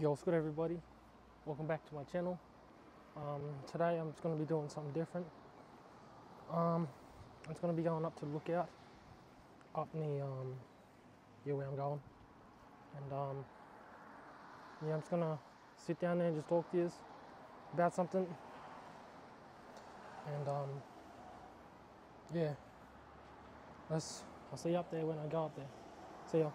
Yo, what's good everybody? Welcome back to my channel. Today I'm just going to be doing something different. I'm just going to be going up to Lookout, up near where I'm going. And yeah, I'm just going to sit down there and just talk to you about something. And yeah, I'll see you up there when I go up there. See ya.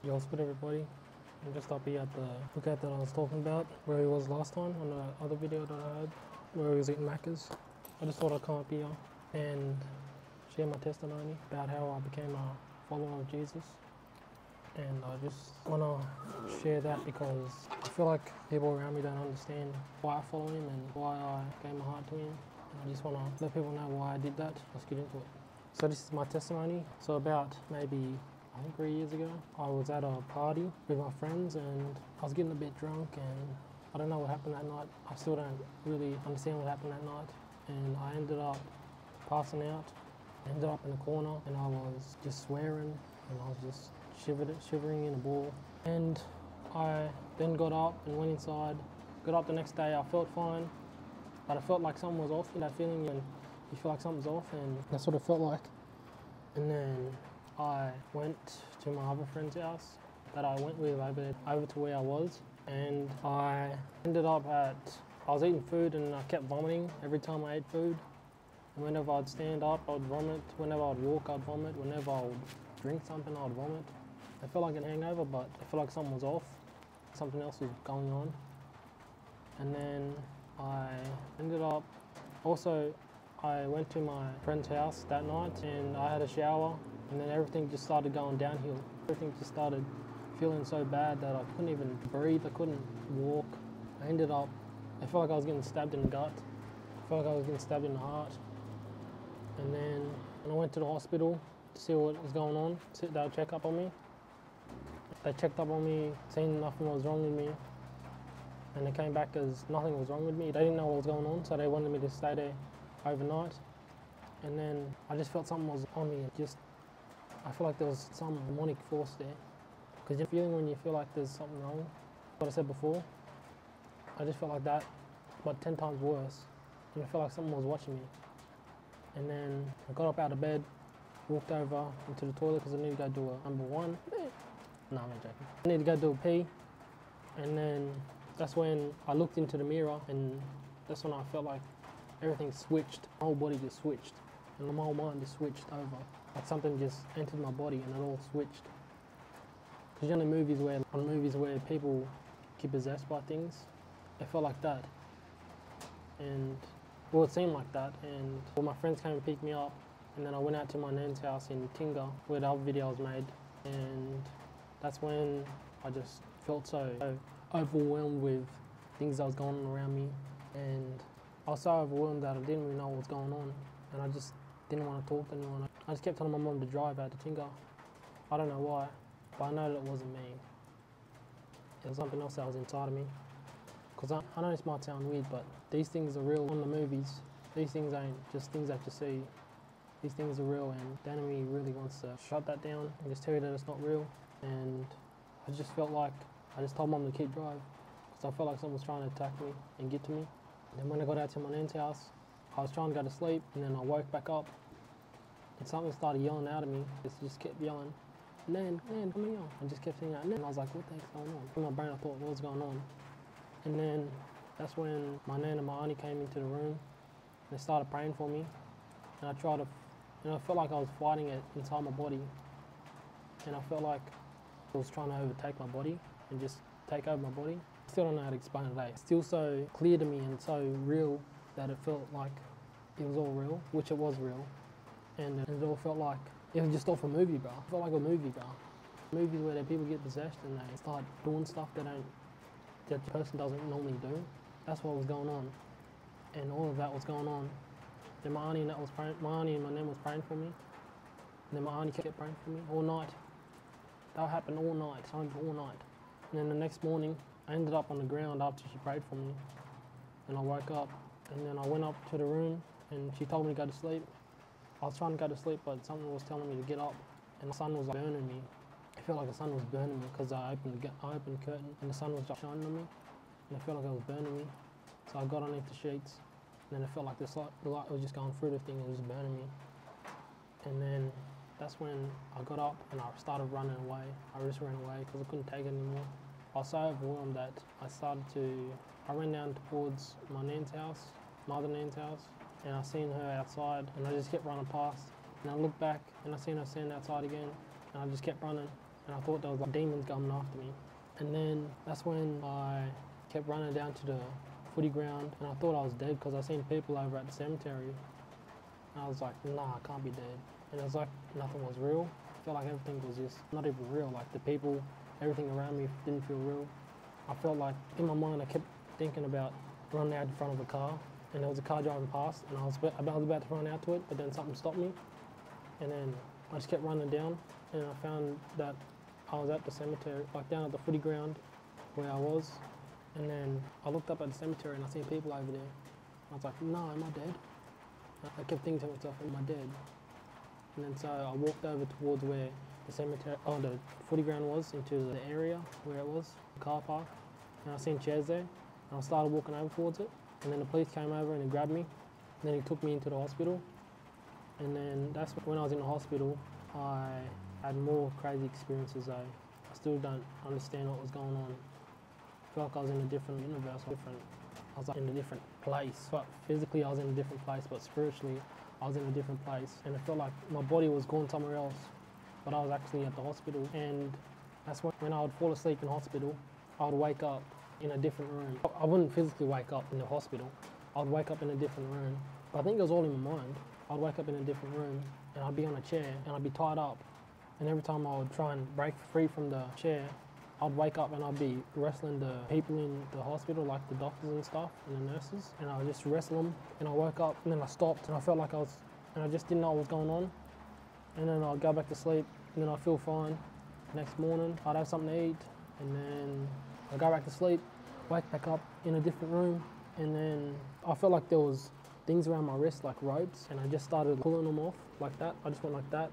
Yo, what's good everybody? I'm just up here at the lookout that I was talking about, where he was last time on the other video that I had, where he was eating Macca's. I just thought I'd come up here and share my testimony about how I became a follower of Jesus. And I just want to share that because I feel like people around me don't understand why I follow him and why I gave my heart to him. And I just want to let people know why I did that. Let's get into it. So this is my testimony. So about maybe I think 3 years ago, I was at a party with my friends and I was getting a bit drunk and I don't know what happened that night. I still don't really understand what happened that night. And I ended up passing out, ended up in a corner and I was just swearing and I was just shivering in a ball. And I then got up and went inside. Got up the next day, I felt fine, but I felt like something was off. That feeling when you feel like something's off, and that's what it felt like. And then I went to my other friend's house that I went with over to where I was, and I ended up I was eating food and I kept vomiting every time I ate food. And whenever I'd stand up, I would vomit. Whenever I'd walk, I'd vomit. Whenever I would drink something, I'd vomit. I felt like a hangover, but I felt like something was off. Something else was going on. And then I ended up, also I went to my friend's house that night and I had a shower. And then everything just started going downhill. Everything just started feeling so bad that I couldn't even breathe, I couldn't walk. I felt like I was getting stabbed in the gut. I felt like I was getting stabbed in the heart. And then when I went to the hospital to see what was going on, they'll check up on me. They checked up on me, seen nothing was wrong with me. And they came back as nothing was wrong with me. They didn't know what was going on, so they wanted me to stay there overnight. And then I just felt something was on me. I feel like there was some demonic force there. Because you're feeling when you feel like there's something wrong. What I said before, I just felt like that, but 10 times worse. And I felt like someone was watching me. And then I got up out of bed, walked over into the toilet because I needed to go do a number one. No, I'm not joking. I needed to go do a pee. And then that's when I looked into the mirror and that's when I felt like everything switched. My whole body just switched. And my whole mind just switched over. Like something just entered my body and it all switched. Because you know movies where people get possessed by things, it felt like that. And well, it seemed like that. And well, my friends came and picked me up, and then I went out to my nan's house in Tinga where the other video was made. And that's when I just felt so overwhelmed with things that was going on around me. And I was so overwhelmed that I didn't really know what was going on. And I just didn't want to talk to anyone. I just kept telling my mum to drive out to Tinga. I don't know why, but I know that it wasn't me. It was something else that was inside of me. Because I know this might sound weird, but these things are real on the movies. These things ain't just things that you see. These things are real, and the enemy really wants to shut that down and just tell you that it's not real. And I just felt like I just told mum to keep drive because I felt like someone was trying to attack me and get to me. And then when I got out to my nan's house, I was trying to go to sleep, and then I woke back up and something started yelling out at me. It just kept yelling, Nan, come here. And just kept saying that, Nan. And I was like, what the heck's going on? In my brain I thought, what's going on? And then that's when my nan and my auntie came into the room and they started praying for me. And I tried to, I felt like I was fighting it inside my body. And I felt like it was trying to overtake my body. and just take over my body. I still don't know how to explain it today. It's still so clear to me and so real that it felt like it was all real, which it was real. And it all felt like it was just off a movie, bro. It felt like a movie, bro. Movies where people get possessed and they start doing stuff that the person doesn't normally do. That's what was going on. And all of that was going on. Then my auntie and my nan was praying for me. And then my auntie kept praying for me all night. That happened all night, all night. And then the next morning, I ended up on the ground after she prayed for me. And I woke up, and then I went up to the room, and she told me to go to sleep. I was trying to go to sleep, but something was telling me to get up, and the sun was burning me. I felt like the sun was burning me because I opened the curtain, and the sun was just shining on me, and I felt like it was burning me. So I got underneath the sheets, and then it felt like the light was just going through the thing and was burning me. And then that's when I got up and I started running away. I just ran away because I couldn't take it anymore. I was so overwhelmed that I ran down towards my nan's house, my other nan's house, and I seen her outside, and I just kept running past. And I looked back and I seen her standing outside again, and I just kept running, and I thought there was like demons coming after me. And then that's when I kept running down to the footy ground, and I thought I was dead because I seen people over at the cemetery. And I was like, nah, I can't be dead. And it was like nothing was real. I felt like everything was just not even real. Like the people, everything around me didn't feel real. I felt like in my mind I kept thinking about running out in front of a car, and there was a car driving past, and I was about to run out to it, but then something stopped me. And then I just kept running down, and I found that I was at the cemetery, like down at the footy ground where I was. And then I looked up at the cemetery and I seen people over there. I was like, no, am I dead? I kept thinking to myself, am I dead? And then so I walked over towards where the cemetery, the footy ground was, into the area where it was, the car park. And I seen chairs there, and I started walking over towards it. And then the police came over and he grabbed me. And then he took me into the hospital. And then that's when I was in the hospital, I had more crazy experiences though. I still don't understand what was going on. I felt like I was in a different universe, I was like in a different place. But physically I was in a different place, but spiritually I was in a different place. And it felt like my body was going somewhere else, but I was actually at the hospital. And that's when I would fall asleep in hospital, I would wake up in a different room. I wouldn't physically wake up in the hospital. I would wake up in a different room. But I think it was all in my mind. I'd wake up in a different room and I'd be on a chair and I'd be tied up. And every time I would try and break free from the chair, I'd wake up and I'd be wrestling the people in the hospital, like the doctors and stuff and the nurses. And I would just wrestle them. And I woke up and then I stopped and I felt like and I just didn't know what was going on. And then I'd go back to sleep and then I'd feel fine. Next morning, I'd have something to eat. And then I'd go back to sleep, wake back up in a different room. And then I felt like there was things around my wrist, like ropes, and I just started pulling them off like that. I just went like that.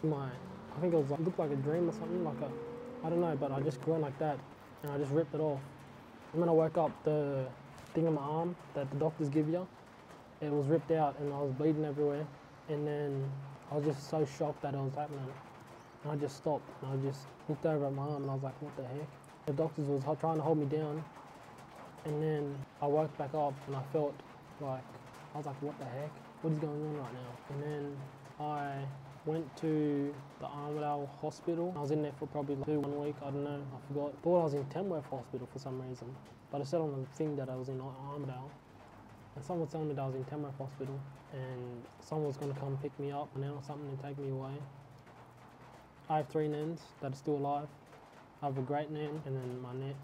I think it looked like a dream or something, I don't know, but I just went like that, and I just ripped it off. And when I woke up, the thing on my arm that the doctors give you, it was ripped out, and I was bleeding everywhere. And then I was just so shocked that it was happening. And I just stopped, and I just looked over at my arm, and I was like, what the heck? The doctors was trying to hold me down, and then I woke back up, and I felt like, I was like, what the heck? What is going on right now? And then I went to the Armidale Hospital. I was in there for probably like 1 week, I don't know, I forgot. I thought I was in Tamworth Hospital for some reason, but it said on the thing that I was in Armidale. And someone was telling me that I was in Tamworth Hospital, and someone was going to come pick me up and then or something and take me away. I have 3 nans that are still alive. I have a great nan, and then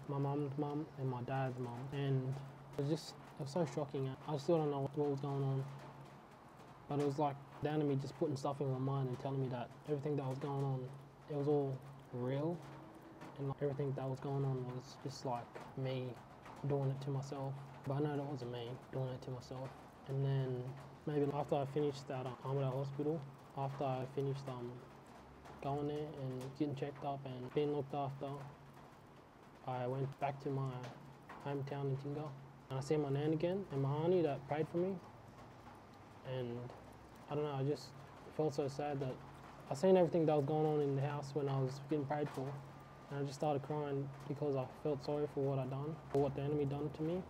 my mum's mum, and my dad's mum. And it was so shocking. I still don't know what was going on. But it was like down to me just putting stuff in my mind and telling me that everything that was going on, it was all real. And like everything that was going on was just like me doing it to myself. But I know that wasn't me doing it to myself. And then maybe after I finished that Armidale Hospital, after I finished going there and getting checked up and being looked after, I went back to my hometown in Tingha. And I seen my nan again and my auntie that prayed for me. And I don't know, I just felt so sad that I seen everything that was going on in the house when I was getting prayed for. And I just started crying because I felt sorry for what I done, for what the enemy done to me,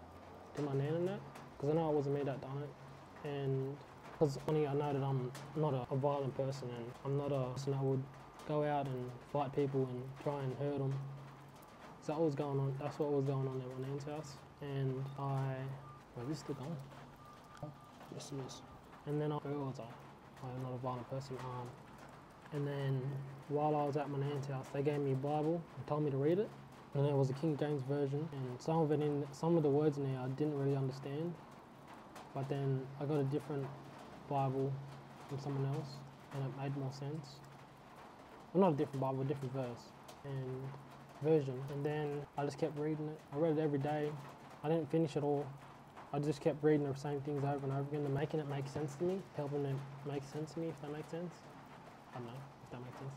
to my nan and that. Because I know it wasn't me that done it. And because I know that I'm not a violent person, and I'm not a person that would go out and fight people and try and hurt them. So that was going on. That's what was going on at my nan's house, and wait, this is still going. Yes, it is. And then where was I? I'm not a violent person. And then while I was at my nan's house, they gave me a Bible and told me to read it. And it was a King James version, and some of the words in there I didn't really understand. But then I got a different Bible from someone else, and it made more sense. Well, not a different Bible, a different verse and version. And then I just kept reading it. I read it every day. I didn't finish it all. I just kept reading the same things over and over again, and making it make sense to me, helping it make sense to me, if that makes sense. I don't know if that makes sense.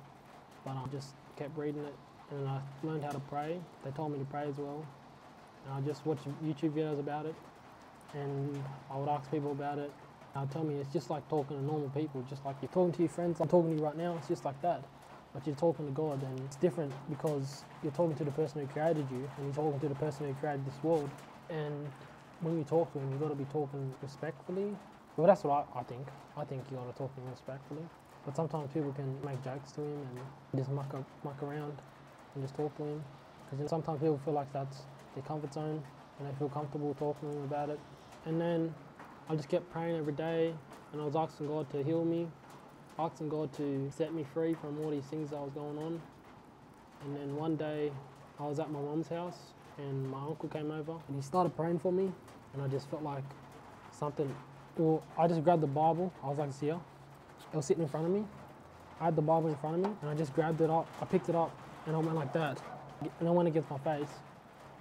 But I just kept reading it, and then I learned how to pray. They told me to pray as well. And I just watched YouTube videos about it, and I would ask people about it. They'll tell me it's just like talking to normal people, just like you're talking to your friends. I'm talking to you right now, it's just like that. But you're talking to God, and it's different because you're talking to the person who created you, and you're talking to the person who created this world. And when you talk to him, you've got to be talking respectfully. Well, that's what I think. I think you got to talk to him respectfully. But sometimes people can make jokes to him and just muck around and just talk to him. Because sometimes people feel like that's their comfort zone, and they feel comfortable talking to him about it. And then I just kept praying every day, and I was asking God to heal me, asking God to set me free from all these things that was going on. And then one day I was at my mum's house, and my uncle came over and he started praying for me, and I just felt like something. Well, I just grabbed the Bible. I was like, see ya. It was sitting in front of me. I had the Bible in front of me, and I just grabbed it up. I picked it up, and I went like that. And I went against my face,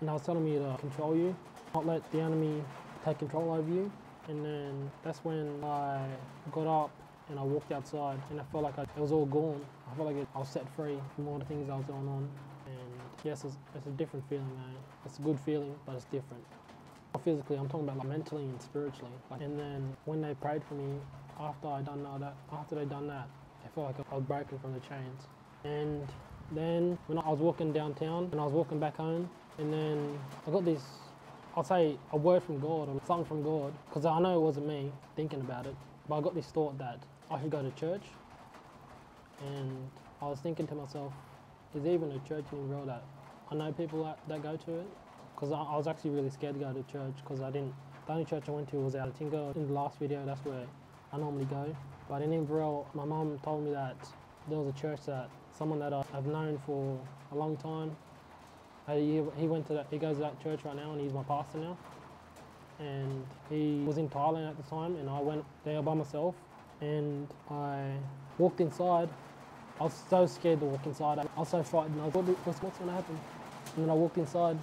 and I was telling me to control you, not let the enemy take control over you. And then that's when I got up and I walked outside, and I felt like it was all gone. I felt like I was set free from all the things that was going on. And yes, it's a different feeling, eh? It's a good feeling, but it's different. Not physically, I'm talking about like mentally and spiritually. And then when they prayed for me, after they done that, I felt like I was broken from the chains. And then when I was walking downtown and I was walking back home, and then I got this, I'll say a word from God or something from God, because I know it wasn't me thinking about it, but I got this thought that I should go to church. And I was thinking to myself, is there even a church in Israel that I know people that go to it? Because I was actually really scared to go to church, because the only church I went to was out of Tingo. In the last video, that's where I normally go. But in Inverell, my mum told me that there was a church that someone that I've known for a long time. He goes to that church right now, and he's my pastor now. And he was in Thailand at the time, and I went there by myself, and I walked inside. I was so scared to walk inside. I was so frightened. I was like, what's going to happen? And then I walked inside.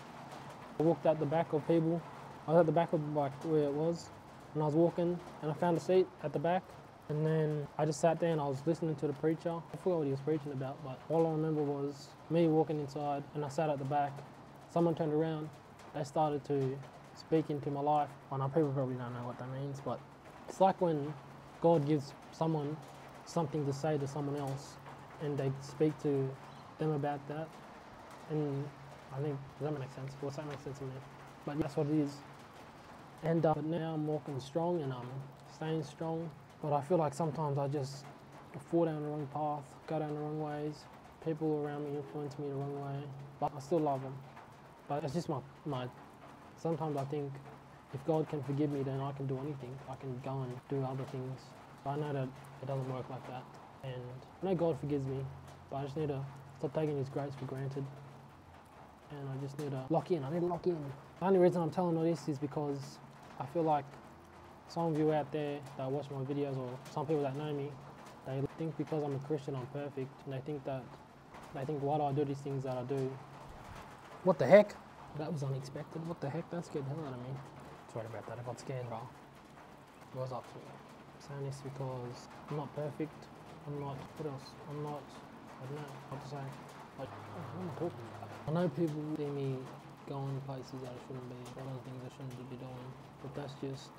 I walked out the back of people. I was at the back of like where it was, and I was walking, and I found a seat at the back. And then I just sat there and I was listening to the preacher. I forgot what he was preaching about, but all I remember was me walking inside, and I sat at the back. Someone turned around. They started to speak into my life. I know people probably don't know what that means, but it's like when God gives someone something to say to someone else, and they speak to them about that. And I think, does that make sense? Does that make sense to me? But that's what it is. And but now I'm walking strong, and I'm staying strong. But I feel like sometimes I just fall down the wrong path, go down the wrong ways. People around me influence me the wrong way, but I still love them. But it's just my sometimes I think if God can forgive me, then I can do anything. I can go and do other things. But I know that it doesn't work like that. And I know God forgives me, but I just need to stop taking His grace for granted. And I just need to lock in. I need to lock in. The only reason I'm telling all this is because I feel like some of you out there that watch my videos, or some people that know me, they think because I'm a Christian I'm perfect, and they think why do I do these things that I do? What the heck? That was unexpected. What the heck? That scared the hell out of me. Sorry about that. I got scared, bro. What was up to me? I'm saying this because I'm not perfect. I'm not. What else? I'm not. I don't know what to say. Like, what am I talking about? I know people see me going places that I shouldn't be, or other things I shouldn't be doing, but that's just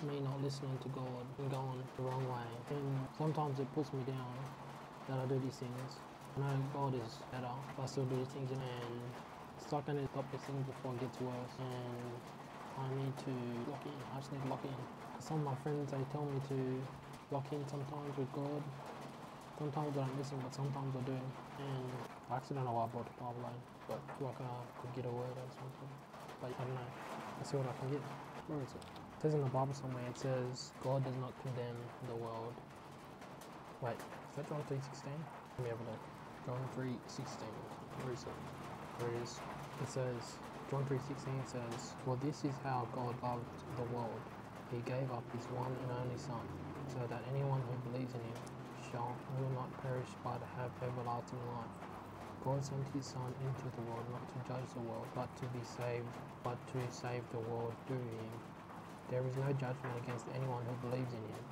me not listening to God and going the wrong way. And sometimes it puts me down that I do these things. I know God is better, but I still do these things, and it's like I need to stop these things before it gets worse. And I need to lock in. I just need to lock in. Some of my friends, they tell me to lock in sometimes with God, Sometimes I don't listen, but sometimes I do. And I actually don't know why I brought the Bible in, but I feel like I could get a word out of something. But I don't know. Let's see what I can get. Where is it? It says in the Bible somewhere, it says, God does not condemn the world. Wait, is that John 3:16? Let me have a look. John 3:16. Where is it? There it is. It says, John 3:16 says, for this is how God loved the world. He gave up his one and only Son, so that anyone who believes in him will not perish but have everlasting life. God sent his Son into the world not to judge the world, but to save the world through him. There is no judgment against anyone who believes in him,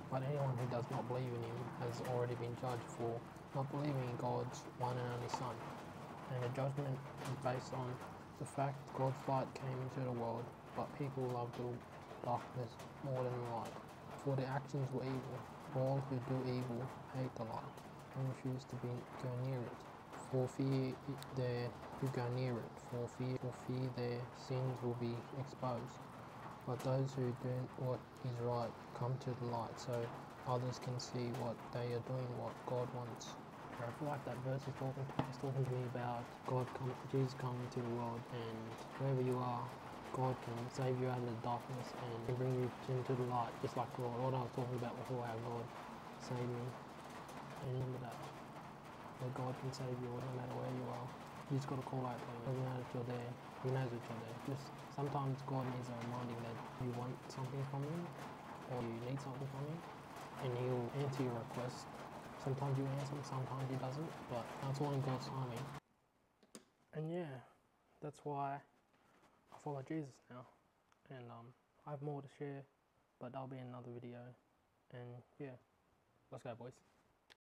but anyone who does not believe in him has already been judged for not believing in God's one and only Son. And the judgment is based on the fact God's light came into the world, but people loved the darkness more than the light, for their actions were evil. All who do evil hate the light and refuse to go near it, for fear their sins will be exposed. But those who do what is right come to the light, so others can see what they are doing, what God wants. I feel like that verse is talking to me about Jesus coming to the world, and wherever you are, God can save you out of the darkness and bring you into the light, just like God. What I was talking about before, how God saved me. And remember that God can save you no matter where you are. You just got to call out to Him. Doesn't matter if you're there. He knows that you're there. Just sometimes God needs a reminding that you want something from Him, or you need something from Him, and He'll answer your request. Sometimes you answer, sometimes He doesn't, but that's all in God's timing. And yeah, that's why I follow Jesus now. And I have more to share, but that'll be in another video. And yeah, let's go, boys.